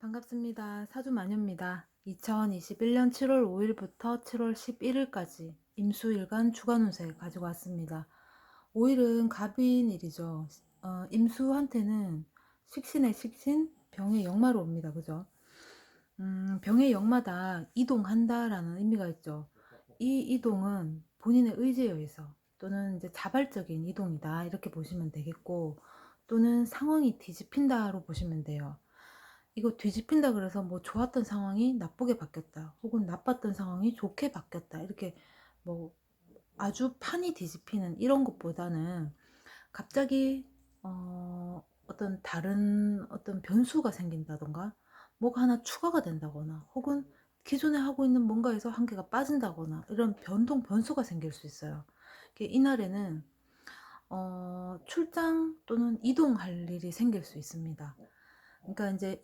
반갑습니다. 사주마녀입니다. 2021년 7월 5일부터 7월 11일까지 임수일간 주간운세 가지고 왔습니다. 5일은 갑인일이죠. 임수한테는 식신의 식신, 병의 역마로 옵니다. 그죠? 병의 역마다 이동한다라는 의미가 있죠. 이 이동은 본인의 의지에 의해서 또는 이제 자발적인 이동이다 이렇게 보시면 되겠고, 또는 상황이 뒤집힌다로 보시면 돼요. 이거 뒤집힌다 그래서 뭐 좋았던 상황이 나쁘게 바뀌었다, 혹은 나빴던 상황이 좋게 바뀌었다, 이렇게 뭐 아주 판이 뒤집히는 이런 것보다는 갑자기 어떤 다른 어떤 변수가 생긴다던가, 뭐가 하나 추가가 된다거나, 혹은 기존에 하고 있는 뭔가에서 한 개가 빠진다거나, 이런 변수가 생길 수 있어요. 이날에는 출장 또는 이동할 일이 생길 수 있습니다. 그러니까 이제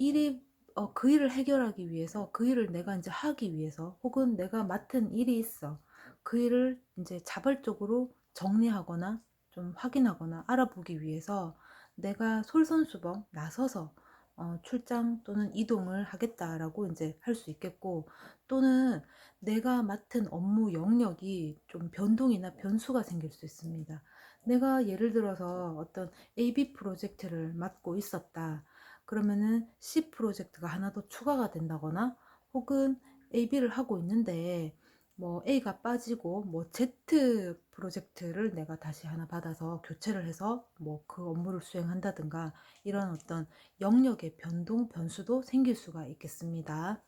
그 일을 해결하기 위해서, 그 일을 내가 이제 하기 위해서, 혹은 내가 맡은 일이 있어, 그 일을 이제 자발적으로 정리하거나 좀 확인하거나 알아보기 위해서 내가 솔선수범 나서서 출장 또는 이동을 하겠다라고 이제 할 수 있겠고, 또는 내가 맡은 업무 영역이 좀 변동이나 변수가 생길 수 있습니다. 내가 예를 들어서 어떤 AB 프로젝트를 맡고 있었다. 그러면은 C 프로젝트가 하나 더 추가가 된다거나, 혹은 AB를 하고 있는데 뭐 A가 빠지고 뭐 Z 프로젝트를 내가 다시 하나 받아서 교체를 해서 뭐 그 업무를 수행한다든가, 이런 어떤 영역의 변수도 생길 수가 있겠습니다.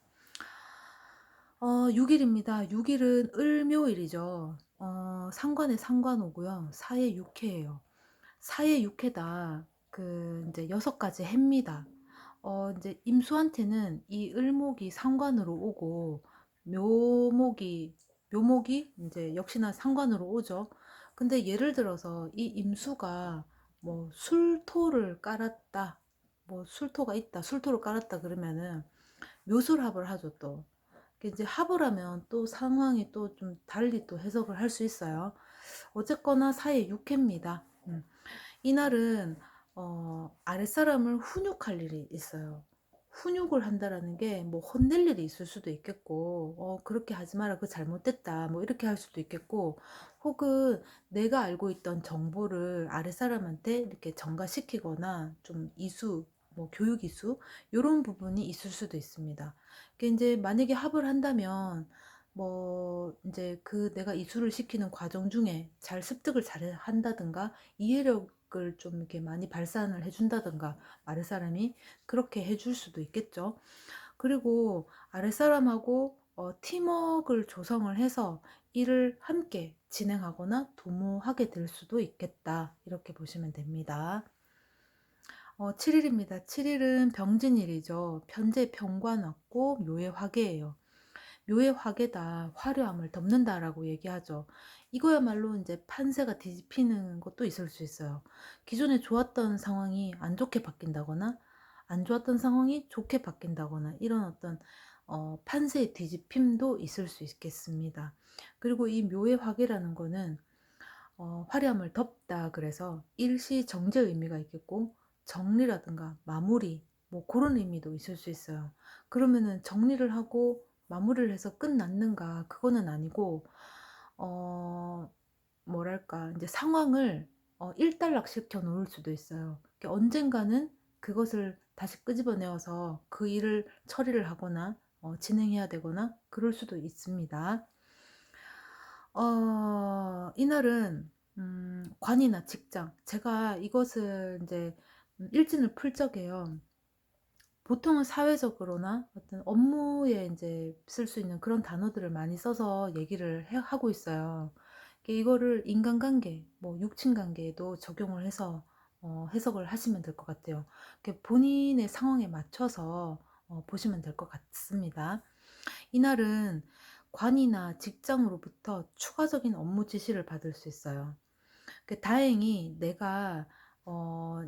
6일입니다. 6일은 을묘일이죠. 상관에 상관오고요. 사에 육해예요. 사의 육해다. 이제 6가지 해입니다. 이제 임수한테는 이 을목이 상관으로 오고, 묘목이 묘목이 이제 역시나 상관으로 오죠. 근데 예를 들어서 이 임수가 뭐 술토를 깔았다, 뭐 술토가 있다, 술토를 깔았다 그러면은 묘술합을 하죠. 또 이제 합을 하면 또 상황이 또 좀 달리 또 해석을 할 수 있어요. 어쨌거나 사의 육해입니다. 이날은 아랫사람을 훈육할 일이 있어요. 훈육을 한다라는 게 뭐 혼낼 일이 있을 수도 있겠고, 그렇게 하지 마라, 그 잘못됐다, 뭐 이렇게 할 수도 있겠고, 혹은 내가 알고 있던 정보를 아랫사람한테 이렇게 전가시키거나 좀 뭐 교육 이수, 이런 부분이 있을 수도 있습니다. 이제 만약에 합을 한다면 뭐 이제 내가 이수를 시키는 과정 중에 잘 습득을 잘 한다든가, 이해력을 좀 이렇게 많이 발산을 해준다든가, 아랫사람이 그렇게 해줄 수도 있겠죠. 그리고 아랫사람하고 팀워크를 조성을 해서 일을 함께 진행하거나 도모하게 될 수도 있겠다, 이렇게 보시면 됩니다. 7일입니다. 7일은 병진일이죠. 편재 평관 왔고 묘의 화개예요. 묘의 화개다, 화려함을 덮는다라고 얘기하죠. 이거야말로 이제 판세가 뒤집히는 것도 있을 수 있어요. 기존에 좋았던 상황이 안 좋게 바뀐다거나, 안 좋았던 상황이 좋게 바뀐다거나, 이런 어떤 판세의 뒤집힘도 있을 수 있겠습니다. 그리고 이 묘의 화개라는 거는 화려함을 덮다, 그래서 일시정지의 의미가 있겠고, 정리라든가 마무리, 뭐 그런 의미도 있을 수 있어요. 그러면은 정리를 하고 마무리를 해서 끝났는가, 그거는 아니고, 어 뭐랄까, 이제 상황을 일단락 시켜 놓을 수도 있어요. 언젠가는 그것을 다시 끄집어내어서 그 일을 처리를 하거나 진행해야 되거나 그럴 수도 있습니다. 이날은 관이나 직장, 제가 이것을 이제 일진을 풀 적에요. 보통은 사회적으로나 어떤 업무에 이제 쓸 수 있는 그런 단어들을 많이 써서 얘기를 하고 있어요. 이거를 인간관계, 뭐 육친관계에도 적용을 해서 해석을 하시면 될 것 같아요. 본인의 상황에 맞춰서 보시면 될 것 같습니다. 이날은 관이나 직장으로부터 추가적인 업무 지시를 받을 수 있어요. 다행히 내가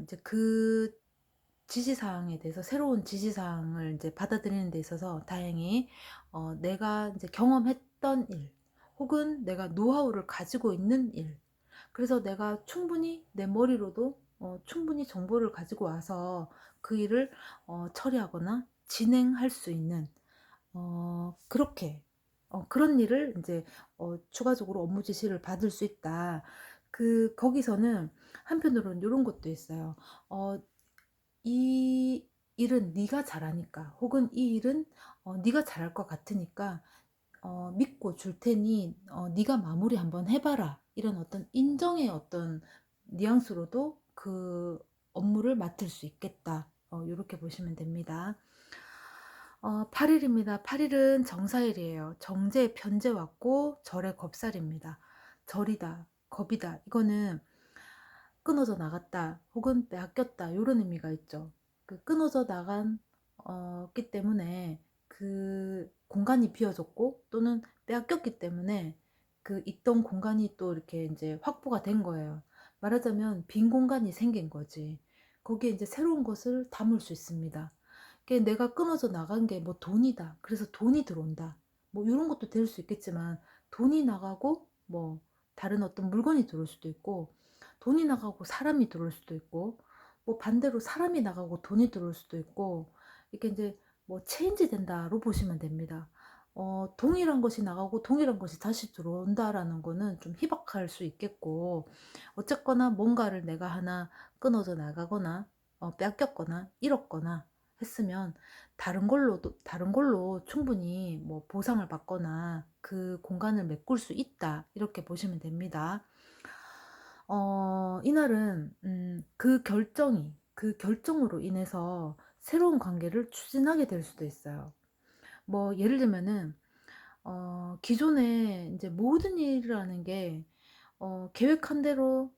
이제 그 지시사항에 대해서, 새로운 지시사항을 이제 받아들이는 데 있어서 다행히 내가 이제 경험했던 일, 혹은 내가 노하우를 가지고 있는 일, 그래서 내가 충분히 내 머리로도 충분히 정보를 가지고 와서 그 일을 처리하거나 진행할 수 있는 그렇게 그런 일을 인제 추가적으로 업무 지시를 받을 수 있다. 거기서는 한편으로는 요런 것도 있어요. 어 "이 일은 네가 잘하니까." 혹은 "이 일은 네가 잘할 것 같으니까 믿고 줄 테니 네가 마무리 한번 해 봐라." 이런 어떤 인정의 어떤 뉘앙스로도 그 업무를 맡을 수 있겠다. 요렇게 보시면 됩니다. 8 일입니다. 8 일은 정사일이에요. 정제의 편제 왔고 절의 겁살입니다. 절이다, 겁이다. 이거는 끊어져 나갔다 혹은 빼앗겼다 요런 의미가 있죠. 끊어져 나간 기 때문에 그 공간이 비어졌고 또는 빼앗겼기 때문에 그 있던 공간이 또 이렇게 인제 확보가 된 거예요. 말하자면 빈 공간이 생긴 거지. 거기에 인제 새로운 것을 담을 수 있습니다. 내가 끊어져 나간 게 뭐 돈이다. 그래서 돈이 들어온다. 뭐 요런 것도 될 수 있겠지만 돈이 나가고 뭐 다른 어떤 물건이 들어올 수도 있고 돈이 나가고 사람이 들어올 수도 있고 뭐 반대로 사람이 나가고 돈이 들어올 수도 있고 이게 인제 뭐 체인지 된다로 보시면 됩니다. 동일한 것이 나가고 동일한 것이 다시 들어온다라는 거는 좀 희박할 수 있겠고 어쨌거나 뭔가를 내가 하나 끊어져 나가거나 빼앗겼거나 잃었거나 했으면 다른 걸로 충분히 뭐 보상을 받거나 그 공간을 메꿀 수 있다. 이렇게 보시면 됩니다. 이날은 그 결정으로 인해서 새로운 관계를 추진하게 될 수도 있어요. 뭐 예를 들면은 기존에 인제 모든 일이라는 게 계획한 대로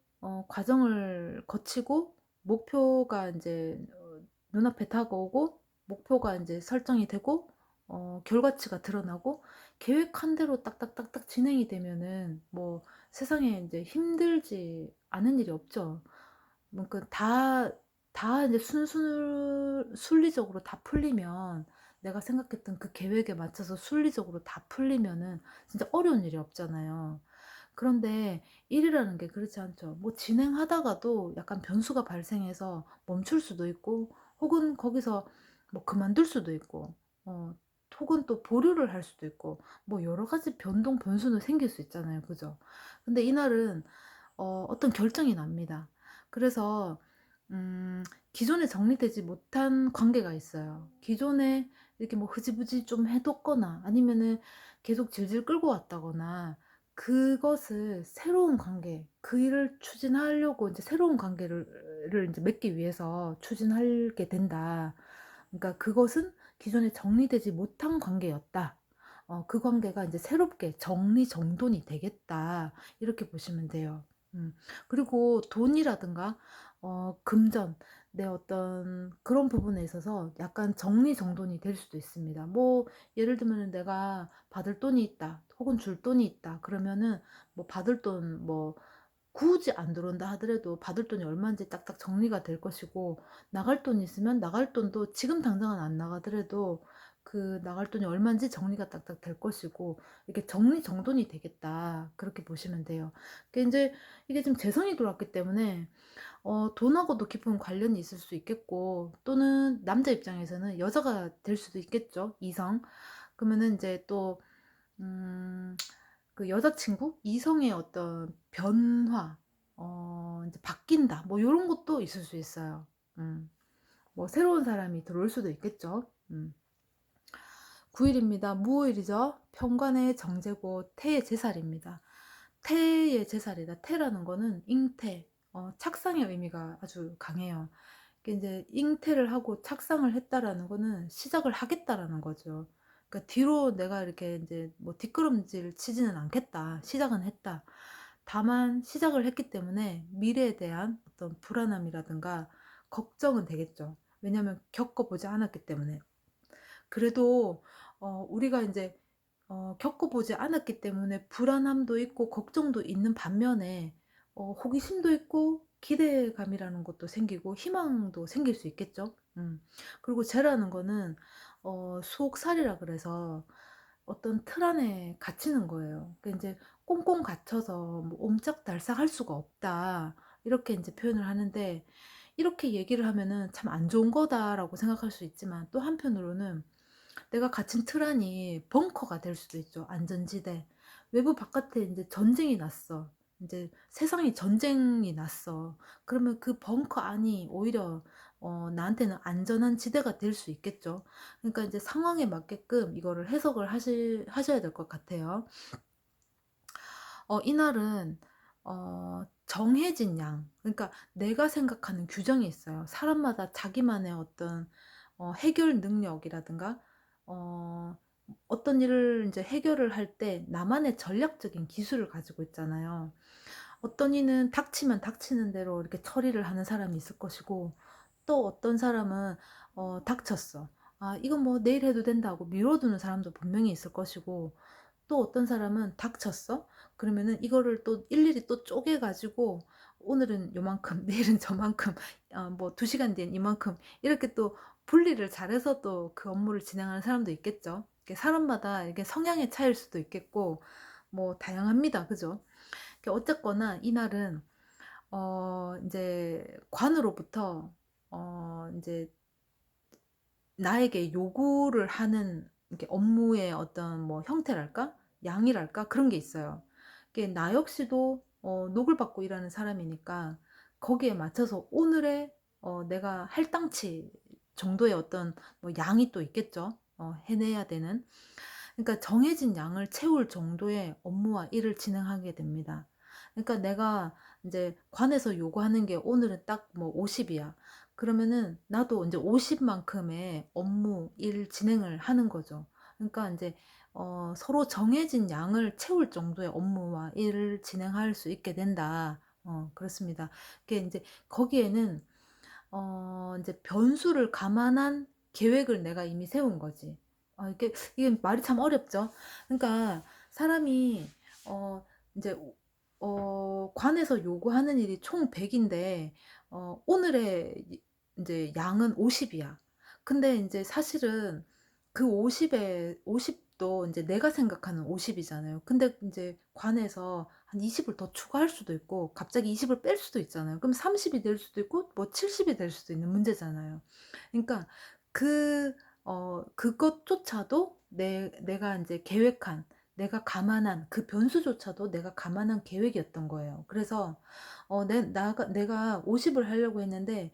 과정을 거치고 목표가 인제 눈앞에 다가오고 목표가 인제 설정이 되고 결과치가 드러나고 계획한 대로 딱딱딱딱 진행이 되면은 뭐 세상에 인제 힘들지 않은 일이 없죠. 뭐 다 이제 순리적으로 다 풀리면 내가 생각했던 그 계획에 맞춰서 순리적으로 다 풀리면은 진짜 어려운 일이 없잖아요. 그런데 일이라는 게 그렇지 않죠. 뭐 진행하다가도 약간 변수가 발생해서 멈출 수도 있고 혹은 거기서 뭐 그만둘 수도 있고 어 혹은 또 보류를 할 수도 있고 뭐 여러 가지 변수는 생길 수 있잖아요. 그죠? 근데 이날은 어떤 결정이 납니다. 그래서 기존에 정리되지 못한 관계가 있어요. 기존에 이렇게 뭐 흐지부지 좀 해 뒀거나 아니면은 계속 질질 끌고 왔다거나 그것을 새로운 관계 그 일을 추진하려고 인제 새로운 관계를 인제 맺기 위해서 추진하게 된다. 그러니까 그것은 기존에 정리되지 못한 관계였다. 그 관계가 인제 새롭게 정리정돈이 되겠다. 이렇게 보시면 돼요. 그리고 돈이라든가 금전 내 어떤 그런 부분에 있어서 약간 정리정돈이 될 수도 있습니다. 뭐 예를 들면은 내가 받을 돈이 있다 혹은 줄 돈이 있다 그러면은 뭐 받을 돈 뭐 굳이 안 들어온다 하더라도 받을 돈이 얼마인지 딱딱 정리가 될 것이고 나갈 돈이 있으면 나갈 돈도 지금 당장은 안 나가더라도 그 나갈 돈이 얼마인지 정리가 딱딱 될 것이고 이렇게 정리정돈이 되겠다. 그렇게 보시면 돼요. 인제 이게 좀 재성이 들어왔기 때문에 돈하고도 깊은 관련이 있을 수 있겠고 또는 남자 입장에서는 여자가 될 수도 있겠죠, 이성. 그러면은 인제 또 음 그 여자친구? 이성의 어떤 변화 인제 바뀐다 뭐 요런 것도 있을 수 있어요. 음. 뭐 새로운 사람이 들어올 수도 있겠죠. 9 일입니다. 무오일이죠. 편관의 정제고 태의 제살입니다. 태의 제살이다. 태라는 거는 잉태, 착상의 의미가 아주 강해요. 이게 인제 잉태를 하고 착상을 했다라는 거는 시작을 하겠다라는 거죠. 그러니까 뒤로 내가 이렇게 인제 뭐 뒷걸음질 치지는 않겠다. 시작은 했다. 다만 시작을 했기 때문에 미래에 대한 어떤 불안함이라든가 걱정은 되겠죠. 왜냐하면 겪어 보지 않았기 때문에. 그래도 우리가 인제 겪어 보지 않았기 때문에 불안함도 있고 걱정도 있는 반면에 호기심도 있고 기대감이라는 것도 생기고 희망도 생길 수 있겠죠. 그리고 재라는 거는 수옥살이라 그래서 어떤 틀 안에 갇히는 거예요. 그러니까 인제 꽁꽁 갇혀서 뭐 옴짝달싹할 수가 없다. 이렇게 인제 표현을 하는데 이렇게 얘기를 하면은 '참 안 좋은 거다.'라고 생각할 수 있지만, 또 한편으로는 내가 갇힌 틀 안이 벙커가 될 수도 있죠. 안전지대. 외부 바깥에 인제 전쟁이 났어. 인제 세상에 전쟁이 났어. 그러면 그 벙커 안이 오히려 나한테는 안전한 지대가 될 수 있겠죠. 그러니까 인제 상황에 맞게끔 이거를 해석을 하셔야 될 것 같아요. 이날은 정해진 양, 그러니까 내가 생각하는 규정이 있어요. 사람마다 자기만의 어떤 해결 능력이라든가, 어 어떤 일을 인제 해결을 할 때 나만의 전략적인 기술을 가지고 있잖아요. 어떤 이는 닥치면 닥치는 대로 이렇게 처리를 하는 사람이 있을 것이고, 또 어떤 사람은 닥쳤어. '아 이건 뭐 내일 해도 된다.'고 미뤄두는 사람도 분명히 있을 것이고, 또 어떤 사람은 닥쳤어? 그러면은 이거를 또 일일이 또 쪼개 가지고 오늘은 요만큼 내일은 저만큼, 뭐 2 시간 뒤엔 이만큼, 이렇게 또 분리를 잘해서 또 그 업무를 진행하는 사람도 있겠죠. 이게 사람마다 이게 성향의 차이일 수도 있겠고 뭐 다양합니다. 그죠? 어쨌거나 이날은 인제 관으로부터 인제 나에게 요구를 하는, 이렇게 업무의 어떤 뭐 형태랄까? 양이랄까? 그런 게 있어요. 이게 나 역시도 녹을 받고 일하는 사람이니까 거기에 맞춰서 오늘의 내가 할당치 정도의 어떤 뭐 양이 또 있겠죠. 해내야 되는. 그러니까 정해진 양을 채울 정도의 업무와 일을 진행하게 됩니다. 그러니까 내가 인제 관에서 요구하는 게 오늘은 딱 뭐 50 이야. 그러면은 나도 인제 50 만큼의 업무, 일 진행을 하는 거죠. 그러니까 인제 서로 정해진 양을 채울 정도의 업무와 일을 진행할 수 있게 된다. 그렇습니다. 그게 인제 거기에는 인제 변수를 감안한 계획을 내가 이미 세운 거지. 이게 말이 참 어렵죠. 그러니까 사람이 인제 관에서 요구하는 일이 총 100 인데 오늘의 인제 양은 50 이야. 근데 인제 사실은 그 50에 50도 인제 내가 생각하는 50 이잖아요. 근데 인제 관에서 한 20을 더 추가할 수도 있고 갑자기 20을 뺄 수도 있잖아요. 그럼 30이 될 수도 있고 뭐 70이 될 수도 있는 문제잖아요. 그러니까 그 그것조차도 내가 인제 계획한, 내가 감안한 그 변수조차도 내가 감안한 계획이었던 거예요. 그래서 내가 50을 하려고 했는데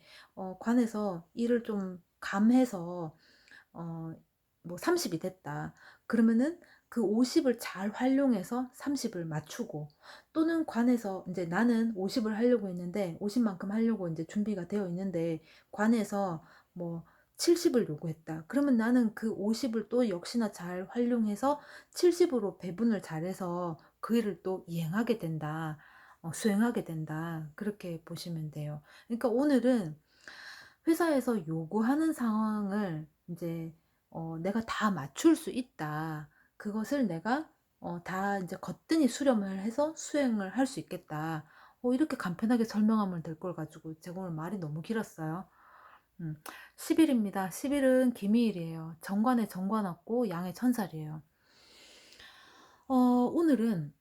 관에서 일을 좀 감해서 어 뭐 30이 됐다. 그러면은 그 50을 잘 활용해서 30을 맞추고, 또는 관에서 인제 나는 50을 하려고 했는데 50 만큼 하려고 인제 준비가 되어 있는데 관에서 뭐 70을 요구했다. 그러면 나는 그 50을 또 역시나 잘 활용해서 70 으로 배분을 잘해서 그 일을 또 이행하게 된다. 수행하게 된다. 그렇게 보시면 돼요. 그러니까 오늘은 회사에서 요구하는 상황을 인제 '내가 다 맞출 수 있다. 그것을 내가 다 인제 거뜬히 수렴을 해서 수행을 할 수 있겠다.' 이렇게 간편하게 설명하면 될 걸 가지고 제가 오늘 말이 너무 길었어요. 음. 10 일입니다. 10 일은 개미일이에요. 정관에 정관 왔고 양의 천살이에요. 오늘은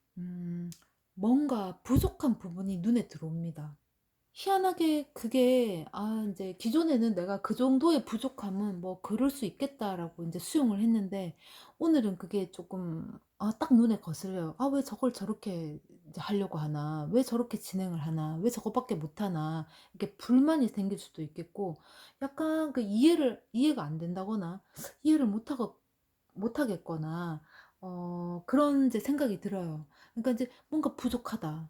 뭔가 부족한 부분이 눈에 들어옵니다. 희한하게 그게 인제 기존에는 '내가 그 정도의 부족함은 뭐 그럴 수 있겠다.'라고 인제 수용을 했는데, 오늘은 그게 쪼끔 딱 눈에 거슬려요. '아 왜 저걸 저렇게 이제 하려고 하나? 왜 저렇게 진행을 하나? 왜 저것밖에 못하나?' 이렇게 불만이 생길 수도 있겠고, 약간 그 이해가 안 된다거나 이해를 못 하겠거나 그런 이제 생각이 들어요. 그러니까 인제 뭔가 부족하다.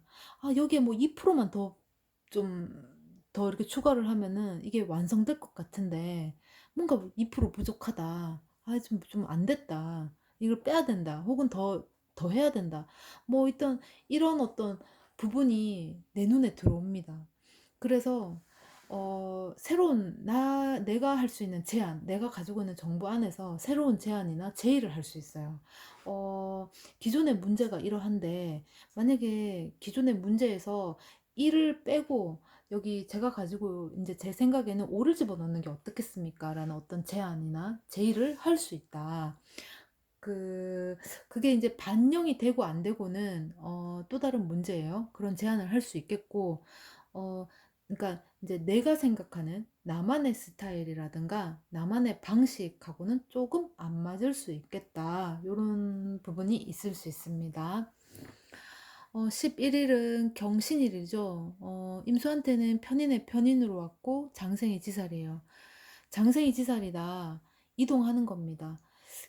여기에 뭐 2% 만 더 이렇게 추가를 하면은 이게 완성될 것 같은데 뭔가 2% 부족하다. 좀 안 됐다. 이걸 빼야 된다. 혹은 더 해야 된다. 뭐 일단 이런 어떤 부분이 내 눈에 들어옵니다. 그래서 새로운 내가 할 수 있는 제안, 내가 가지고 있는 정보 안에서 새로운 제안이나 제의를 할 수 있어요. 기존의 문제가 이러한데 만약에 기존의 문제에서 이를 빼고 여기 제가 가지고 인제 제 생각에는 "오를 집어넣는 게 어떻겠습니까?"라는 어떤 제안이나 제의를 할 수 있다. 그 그게 인제 반영이 되고 안 되고는 또 다른 문제예요. 그런 제안을 할 수 있겠고, 어 그러니까 이제 내가 생각하는 나만의 스타일이라든가 나만의 방식하고는 조금 안 맞을 수 있겠다. 요런 부분이 있을 수 있습니다. 11일은 경신일이죠. 임수한테는 편인의 편인으로 왔고 장생이 지살이에요. 장생이 지살이다. 이동하는 겁니다.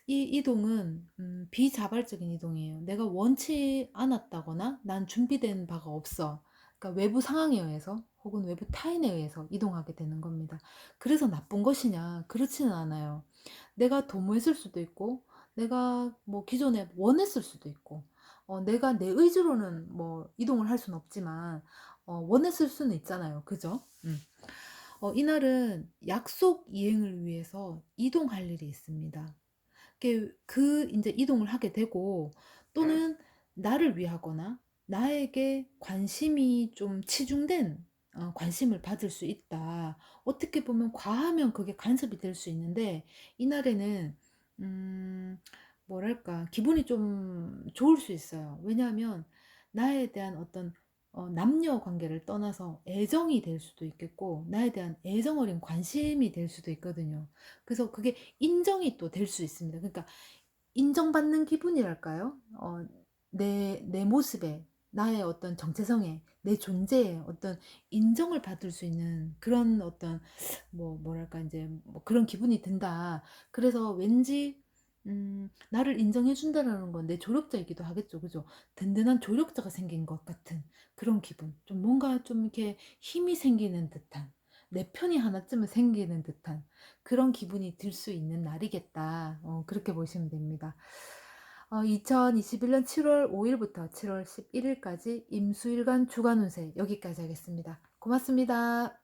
이 이동은 비자발적인 이동이에요. 내가 원치 않았다거나 난 준비된 바가 없어. 그러니까 외부 상황에 의해서 혹은 외부 타인에 의해서 이동하게 되는 겁니다. 그래서 나쁜 것이냐? 그렇지는 않아요. 내가 도모했을 수도 있고 내가 뭐 기존에 원했을 수도 있고 내가 내 의지로는 뭐 이동을 할 수는 없지만 원했을 수는 있잖아요. 그죠? 이날은 약속 이행을 위해서 이동할 일이 있습니다. 이제 이동을 하게 되고 또는 나를 위하거나 나에게 관심이 좀 치중된 관심을 받을 수 있다. 어떻게 보면 과하면 그게 간섭이 될 수 있는데 이날에는 음 뭐랄까 기분이 좀 좋을 수 있어요. 왜냐하면 나에 대한 어떤 남녀 관계를 떠나서 애정이 될 수도 있겠고 나에 대한 애정 어린 관심이 될 수도 있거든요. 그래서 그게 인정이 또 될 수 있습니다. 그러니까 인정받는 기분이랄까요? 내 모습에, 나의 어떤 정체성에, 내 존재에 어떤 인정을 받을 수 있는 그런 어떤 뭐랄까 이제 뭐 그런 기분이 든다. 그래서 왠지 나를 인정해 준다라는 건 내 조력자이기도 하겠죠. 그죠? 든든한 조력자가 생긴 것 같은 그런 기분. 좀 뭔가 좀 이렇게 힘이 생기는 듯한 내 편이 하나쯤은 생기는 듯한 그런 기분이 들 수 있는 날이겠다. 그렇게 보시면 됩니다. 2021년 7월 5일부터 7월 11일까지 임수일간 주간 운세 여기까지 하겠습니다. 고맙습니다.